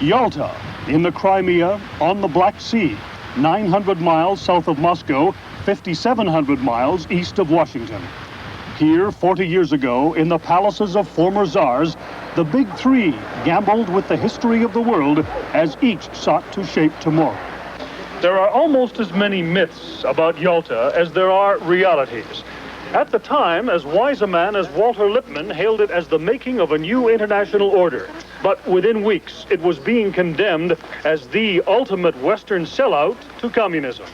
Yalta, in the Crimea, on the Black Sea, 900 miles south of Moscow, 5,700 miles east of Washington. Here, 40 years ago, in the palaces of former czars, the Big Three gambled with the history of the world as each sought to shape tomorrow. There are almost as many myths about Yalta as there are realities. At the time, as wise a man as Walter Lippmann hailed it as the making of a new international order. But within weeks, it was being condemned as the ultimate Western sellout to communism.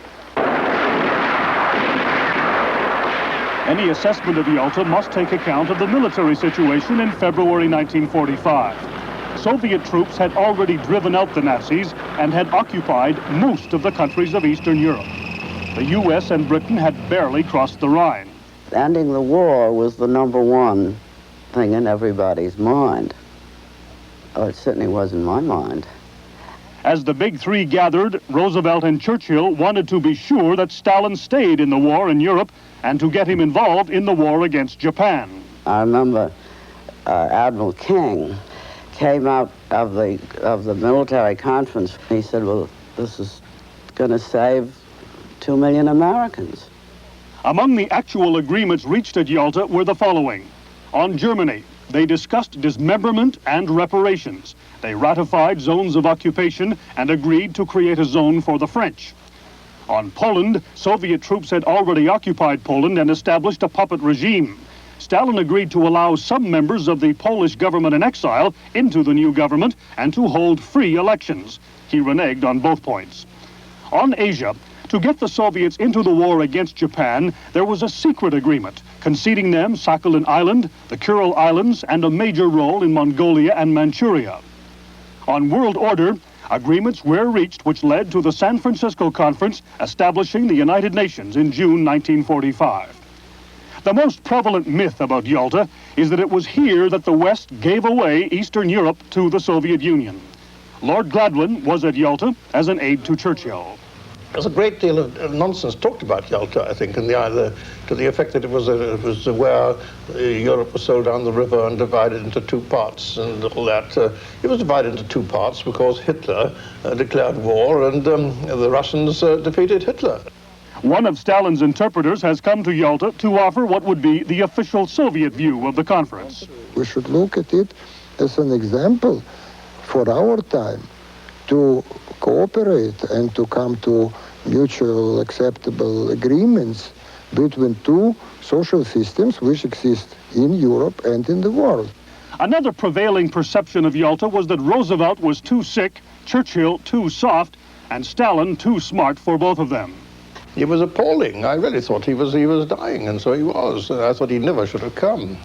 Any assessment of Yalta must take account of the military situation in February 1945. Soviet troops had already driven out the Nazis and had occupied most of the countries of Eastern Europe. The U.S. and Britain had barely crossed the Rhine. Ending the war was the #1 thing in everybody's mind. Oh, it certainly was in my mind. As the Big Three gathered, Roosevelt and Churchill wanted to be sure that Stalin stayed in the war in Europe and to get him involved in the war against Japan. I remember Admiral King came out of the military conference. He said, well, this is going to save 2 million Americans. Among the actual agreements reached at Yalta were the following. On Germany, they discussed dismemberment and reparations. They ratified zones of occupation and agreed to create a zone for the French. On Poland, Soviet troops had already occupied Poland and established a puppet regime. Stalin agreed to allow some members of the Polish government in exile into the new government and to hold free elections. He reneged on both points. On Asia, to get the Soviets into the war against Japan, there was a secret agreement, conceding them Sakhalin Island, the Kuril Islands, and a major role in Mongolia and Manchuria. On world order, agreements were reached which led to the San Francisco Conference establishing the United Nations in June 1945. The most prevalent myth about Yalta is that it was here that the West gave away Eastern Europe to the Soviet Union. Lord Gladwin was at Yalta as an aide to Churchill. There's a great deal of nonsense talked about Yalta, I think, to the effect that it was where Europe was sold down the river and divided into two parts and all that. It was divided into two parts because Hitler declared war and the Russians defeated Hitler. One of Stalin's interpreters has come to Yalta to offer what would be the official Soviet view of the conference. We should look at it as an example for our time to cooperate and to come to mutual acceptable agreements between two social systems which exist in Europe and in the world. Another prevailing perception of Yalta was that Roosevelt was too sick, Churchill too soft, and Stalin too smart for both of them. It was appalling. I really thought he was dying, and so he was. I thought he never should have come.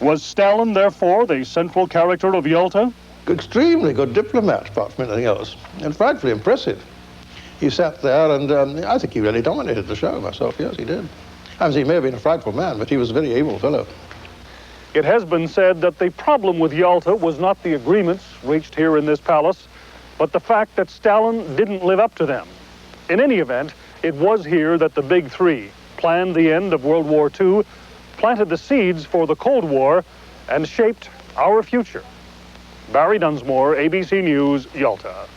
Was Stalin, therefore, the central character of Yalta? Extremely good diplomat, apart from anything else, and frightfully impressive. He sat there, and I think he really dominated the show myself. Yes, he did. I mean, he may have been a frightful man, but he was a very able fellow. It has been said that the problem with Yalta was not the agreements reached here in this palace, but the fact that Stalin didn't live up to them. In any event, it was here that the Big Three planned the end of World War II, planted the seeds for the Cold War, and shaped our future. Barrie Dunsmore, ABC News, Yalta.